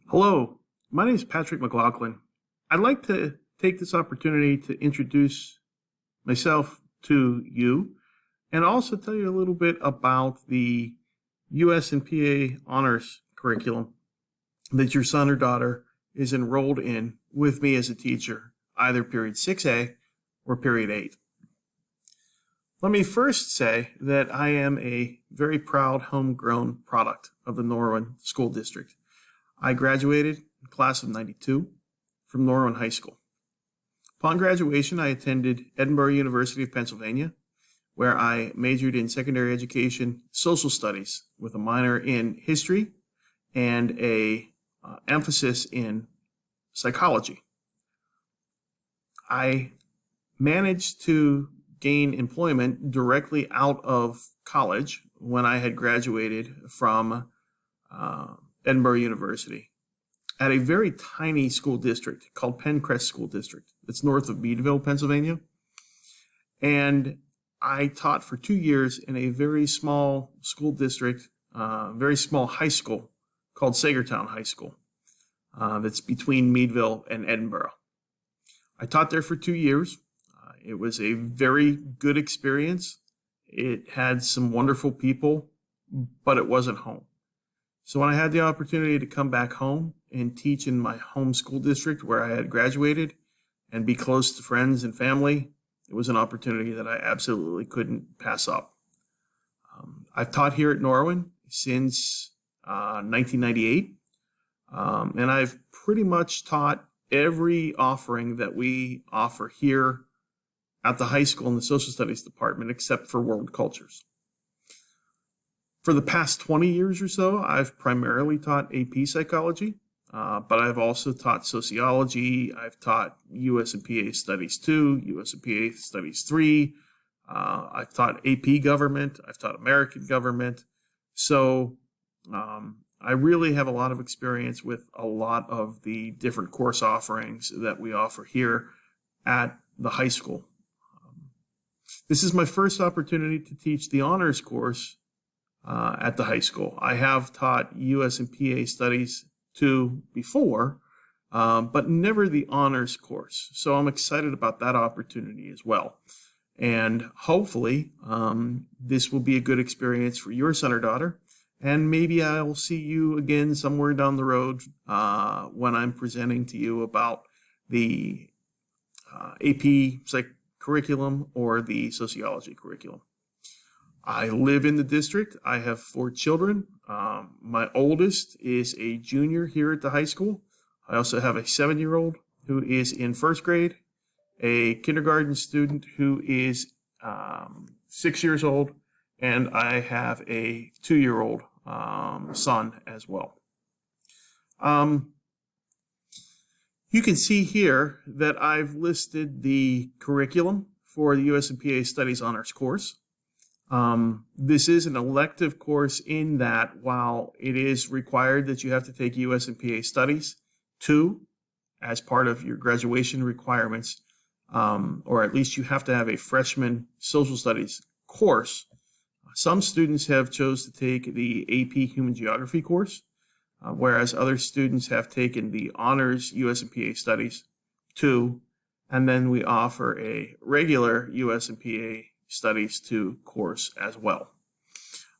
Hello, my name is Patrick McLaughlin. I'd like to take this opportunity to introduce myself to you and also tell you a little bit about the US and PA honors curriculum that your son or daughter is enrolled in with me as a teacher, either period 6A or period 8. Let me first say that I am a very proud homegrown product of the Norwin School District. I graduated in the class of 92 from Norwin High School. Upon graduation, I attended Edinburgh University of Pennsylvania, where I majored in secondary education, social studies, with a minor in history and a emphasis in psychology. I managed to gain employment directly out of college when I had graduated from Edinburgh University at a very tiny school district called Pencrest School District. It's north of Meadville, Pennsylvania. And I taught for 2 years in a very small school district, very small high school called Sagertown High School. That's between Meadville and Edinburgh. I taught there for 2 years. It was a very good experience. It had some wonderful people, but it wasn't home. So when I had the opportunity to come back home and teach in my home school district where I had graduated and be close to friends and family, it was an opportunity that I absolutely couldn't pass up. I've taught here at Norwin since 1998, and I've pretty much taught every offering that we offer here at the high school in the social studies department, except for world cultures. For the past 20 years or so, I've primarily taught AP psychology, but I've also taught sociology. I've taught US and PA Studies 2, US and PA Studies 3. I've taught AP government. I've taught American government. So I really have a lot of experience with a lot of the different course offerings that we offer here at the high school. This is my first opportunity to teach the honors course at the high school. I have taught US and PA Studies 2 before, but never the honors course. So I'm excited about that opportunity as well. And hopefully this will be a good experience for your son or daughter. And maybe I'll see you again somewhere down the road when I'm presenting to you about the AP Psych curriculum or the sociology curriculum. I live in the district. I have 4 children. My oldest is a junior here at the high school. I also have a 7-year-old who is in 1st grade, a kindergarten student who is 6 years old, and I have a 2-year-old son as well. You can see here that I've listed the curriculum for the US and PA Studies Honors course. This is an elective course in that while it is required that you have to take US and PA Studies 2 as part of your graduation requirements, or at least you have to have a freshman social studies course. Some students have chose to take the AP Human Geography course, whereas other students have taken the honors US and PA Studies 2, and then we offer a regular US and PA Studies 2 course as well.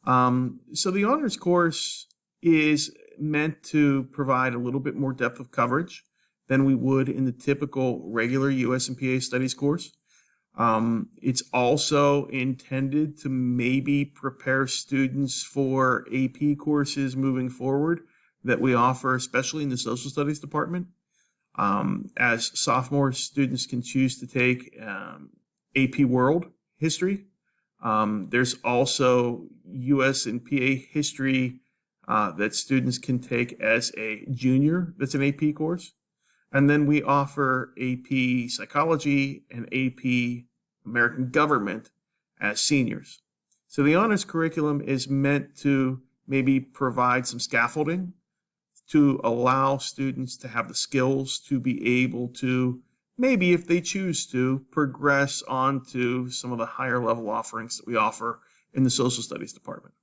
So the honors course is meant to provide a little bit more depth of coverage than we would in the typical regular US and PA Studies course. It's also intended to maybe prepare students for AP courses moving forward that we offer, especially in the social studies department. As sophomore students can choose to take AP World History. There's also US and PA History that students can take as a junior. That's an AP course. And then we offer AP Psychology and AP American Government as seniors. So the honors curriculum is meant to maybe provide some scaffolding to allow students to have the skills to be able to, maybe if they choose to, progress on to some of the higher level offerings that we offer in the social studies department.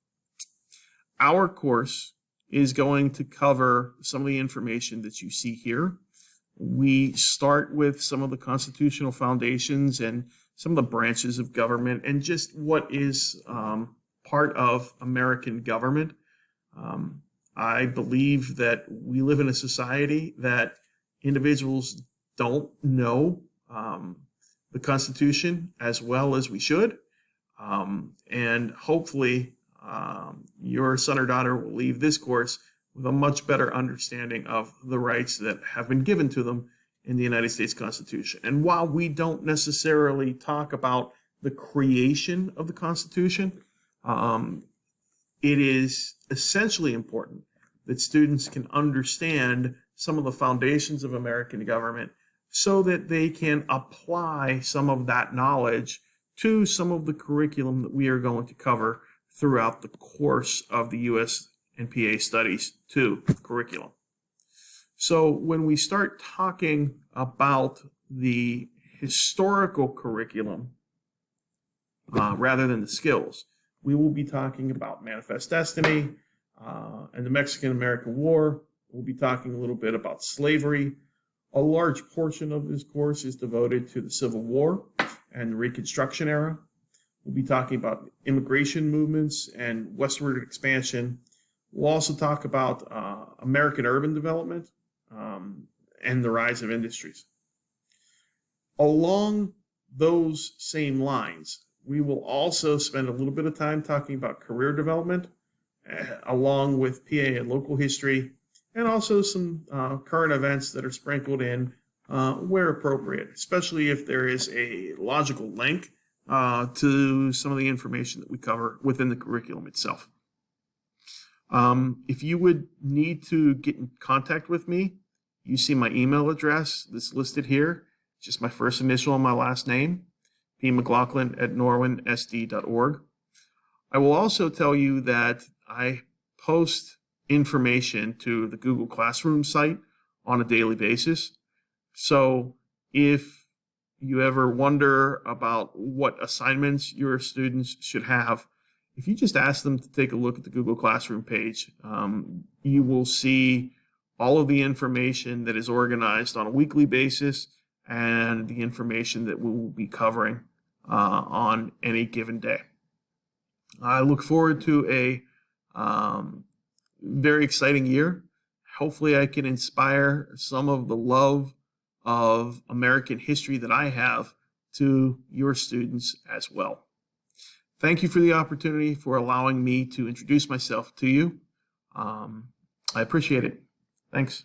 Our course is going to cover some of the information that you see here. We start with some of the constitutional foundations and some of the branches of government and just what is part of American government. I believe that we live in a society that individuals don't know the Constitution as well as we should. And hopefully your son or daughter will leave this course with a much better understanding of the rights that have been given to them in the United States Constitution. And while we don't necessarily talk about the creation of the Constitution, it is essentially important that students can understand some of the foundations of American government so that they can apply some of that knowledge to some of the curriculum that we are going to cover throughout the course of the US and PA Studies 2 curriculum. So when we start talking about the historical curriculum rather than the skills, we will be talking about Manifest Destiny and the Mexican-American War. We'll be talking a little bit about slavery. A large portion of this course is devoted to the Civil War and the Reconstruction era. We'll be talking about immigration movements and westward expansion. We'll also talk about American urban development and the rise of industries. Along those same lines, we will also spend a little bit of time talking about career development, along with PA and local history, and also some current events that are sprinkled in where appropriate, especially if there is a logical link to some of the information that we cover within the curriculum itself. If you would need to get in contact with me, you see my email address that's listed here, just my first initial and my last name, pmclaughlin@norwinsd.org. I will also tell you that I post information to the Google Classroom site on a daily basis. So if you ever wonder about what assignments your students should have, if you just ask them to take a look at the Google Classroom page, you will see all of the information that is organized on a weekly basis and the information that we will be covering on any given day. I look forward to a very exciting year. Hopefully I can inspire some of the love of American history that I have to your students as well. Thank you for the opportunity for allowing me to introduce myself to you. I appreciate it. Thanks.